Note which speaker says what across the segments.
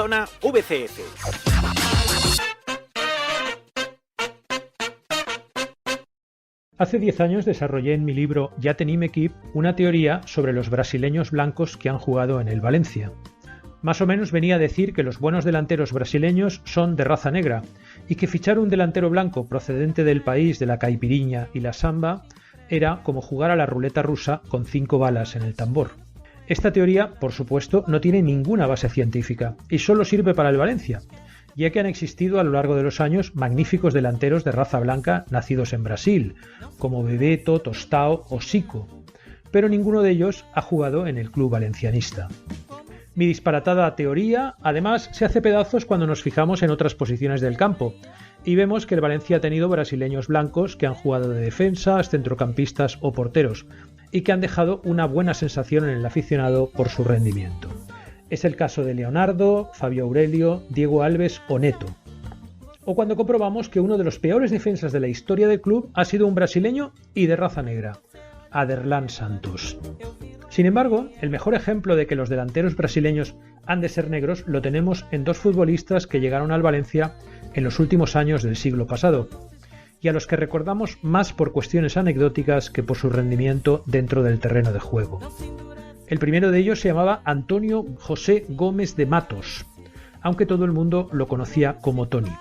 Speaker 1: Zona VCF.
Speaker 2: Hace 10 años desarrollé en mi libro Ya tenim equip una teoría sobre los brasileños blancos que han jugado en el Valencia. Más o menos venía a decir que los buenos delanteros brasileños son de raza negra y que fichar un delantero blanco procedente del país de la caipiriña y la samba era como jugar a la ruleta rusa con 5 balas en el tambor. Esta teoría, por supuesto, no tiene ninguna base científica y solo sirve para el Valencia, ya que han existido a lo largo de los años magníficos delanteros de raza blanca nacidos en Brasil, como Bebeto, Tostao o Zico, pero ninguno de ellos ha jugado en el club valencianista. Mi disparatada teoría, además, se hace pedazos cuando nos fijamos en otras posiciones del campo, y vemos que el Valencia ha tenido brasileños blancos que han jugado de defensas, centrocampistas o porteros, y que han dejado una buena sensación en el aficionado por su rendimiento. Es el caso de Leonardo, Fabio Aurelio, Diego Alves o Neto. O cuando comprobamos que uno de los peores defensas de la historia del club ha sido un brasileño y de raza negra, Aderlan Santos. Sin embargo, el mejor ejemplo de que los delanteros brasileños han de ser negros lo tenemos en dos futbolistas que llegaron al Valencia en los últimos años del siglo pasado, y a los que recordamos más por cuestiones anecdóticas que por su rendimiento dentro del terreno de juego. El primero de ellos se llamaba Antonio José Gómez de Matos, aunque todo el mundo lo conocía como Toni.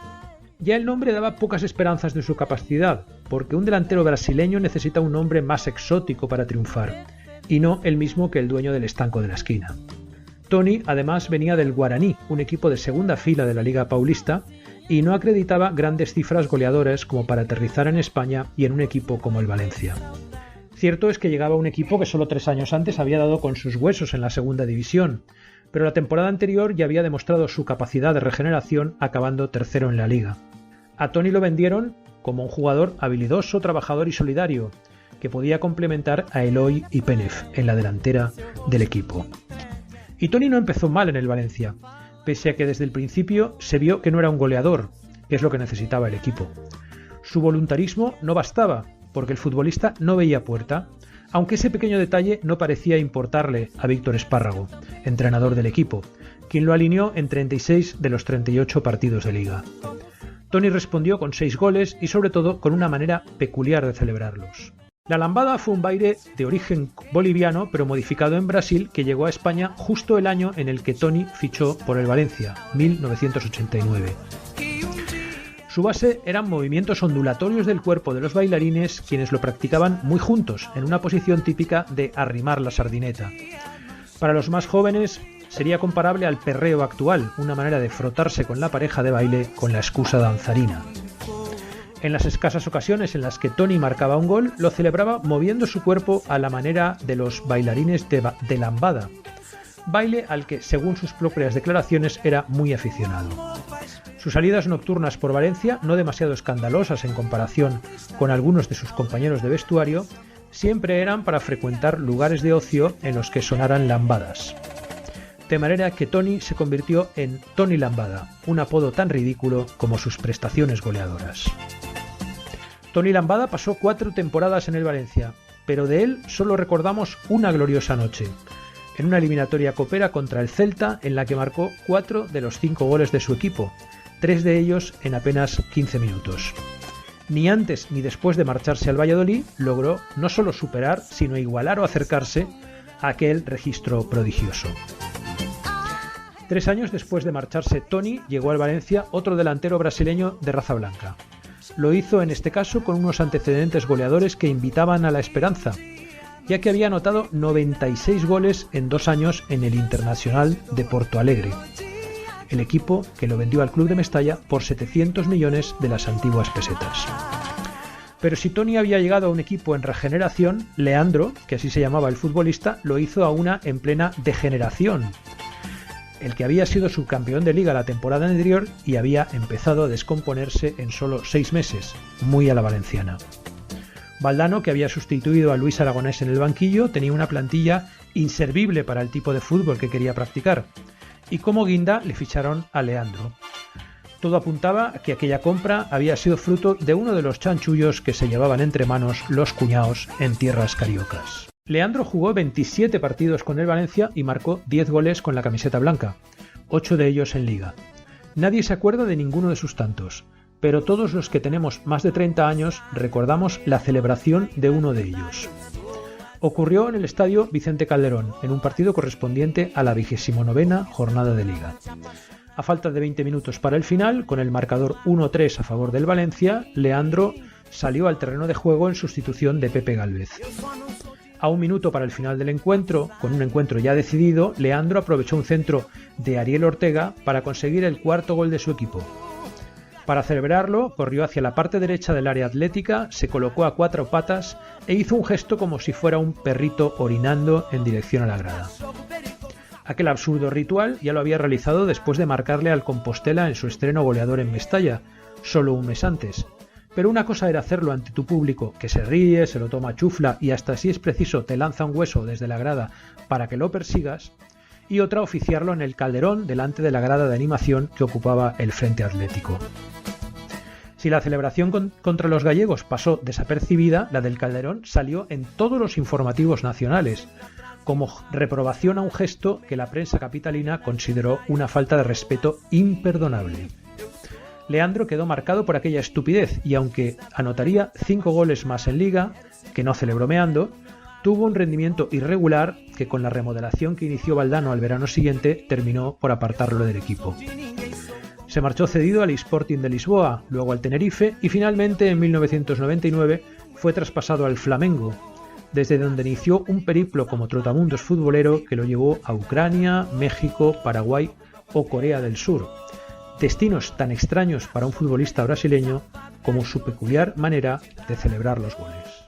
Speaker 2: Ya el nombre daba pocas esperanzas de su capacidad, porque un delantero brasileño necesita un nombre más exótico para triunfar, y no el mismo que el dueño del estanco de la esquina. Toni además venía del Guaraní, un equipo de segunda fila de la Liga Paulista, y no acreditaba grandes cifras goleadoras como para aterrizar en España y en un equipo como el Valencia. Cierto es que llegaba un equipo que solo 3 años antes había dado con sus huesos en la segunda división, pero la temporada anterior ya había demostrado su capacidad de regeneración acabando tercero en la liga. A Toni lo vendieron como un jugador habilidoso, trabajador y solidario, que podía complementar a Eloy y Penef en la delantera del equipo. Y Toni no empezó mal en el Valencia, pese a que desde el principio se vio que no era un goleador, que es lo que necesitaba el equipo. Su voluntarismo no bastaba, porque el futbolista no veía puerta, aunque ese pequeño detalle no parecía importarle a Víctor Espárrago, entrenador del equipo, quien lo alineó en 36 de los 38 partidos de liga. Toni respondió con 6 goles y sobre todo con una manera peculiar de celebrarlos. La lambada fue un baile de origen boliviano pero modificado en Brasil que llegó a España justo el año en el que Toni fichó por el Valencia, 1989. Su base eran movimientos ondulatorios del cuerpo de los bailarines, quienes lo practicaban muy juntos, en una posición típica de arrimar la sardineta. Para los más jóvenes sería comparable al perreo actual, una manera de frotarse con la pareja de baile con la excusa danzarina. En las escasas ocasiones en las que Toni marcaba un gol, lo celebraba moviendo su cuerpo a la manera de los bailarines de lambada, baile al que, según sus propias declaraciones, era muy aficionado. Sus salidas nocturnas por Valencia, no demasiado escandalosas en comparación con algunos de sus compañeros de vestuario, siempre eran para frecuentar lugares de ocio en los que sonaran lambadas. De manera que Toni se convirtió en Toni Lambada, un apodo tan ridículo como sus prestaciones goleadoras. Toni Lambada pasó 4 temporadas en el Valencia, pero de él solo recordamos una gloriosa noche, en una eliminatoria copera contra el Celta en la que marcó 4 de los 5 goles de su equipo, 3 de ellos en apenas 15 minutos. Ni antes ni después de marcharse al Valladolid logró no solo superar, sino igualar o acercarse a aquel registro prodigioso. 3 años después de marcharse Toni, llegó al Valencia otro delantero brasileño de raza blanca. Lo hizo en este caso con unos antecedentes goleadores que invitaban a la esperanza, ya que había anotado 96 goles en 2 años en el Internacional de Porto Alegre, el equipo que lo vendió al club de Mestalla por 700 millones de las antiguas pesetas. Pero si Toni había llegado a un equipo en regeneración, Leandro, que así se llamaba el futbolista, lo hizo a una en plena degeneración. El que había sido subcampeón de liga la temporada anterior y había empezado a descomponerse en solo 6 meses, muy a la valenciana. Valdano, que había sustituido a Luis Aragonés en el banquillo, tenía una plantilla inservible para el tipo de fútbol que quería practicar, y como guinda le ficharon a Leandro. Todo apuntaba a que aquella compra había sido fruto de uno de los chanchullos que se llevaban entre manos los cuñaos en tierras cariocas. Leandro jugó 27 partidos con el Valencia y marcó 10 goles con la camiseta blanca, 8 de ellos en Liga. Nadie se acuerda de ninguno de sus tantos, pero todos los que tenemos más de 30 años recordamos la celebración de uno de ellos. Ocurrió en el estadio Vicente Calderón, en un partido correspondiente a la 29ª jornada de Liga. A falta de 20 minutos para el final, con el marcador 1-3 a favor del Valencia, Leandro salió al terreno de juego en sustitución de Pepe Gálvez. A un minuto para el final del encuentro, con un encuentro ya decidido, Leandro aprovechó un centro de Ariel Ortega para conseguir el cuarto gol de su equipo. Para celebrarlo, corrió hacia la parte derecha del área atlética, se colocó a 4 patas e hizo un gesto como si fuera un perrito orinando en dirección a la grada. Aquel absurdo ritual ya lo había realizado después de marcarle al Compostela en su estreno goleador en Mestalla, solo un mes antes. Pero una cosa era hacerlo ante tu público, que se ríe, se lo toma chufla y hasta si es preciso te lanza un hueso desde la grada para que lo persigas, y otra oficiarlo en el Calderón delante de la grada de animación que ocupaba el Frente Atlético. Si la celebración contra los gallegos pasó desapercibida, la del Calderón salió en todos los informativos nacionales, como reprobación a un gesto que la prensa capitalina consideró una falta de respeto imperdonable. Leandro quedó marcado por aquella estupidez y aunque anotaría 5 goles más en Liga, que no celebró meando, tuvo un rendimiento irregular que con la remodelación que inició Valdano al verano siguiente terminó por apartarlo del equipo. Se marchó cedido al Sporting de Lisboa, luego al Tenerife y finalmente en 1999 fue traspasado al Flamengo, desde donde inició un periplo como trotamundos futbolero que lo llevó a Ucrania, México, Paraguay o Corea del Sur. Destinos tan extraños para un futbolista brasileño como su peculiar manera de celebrar los goles.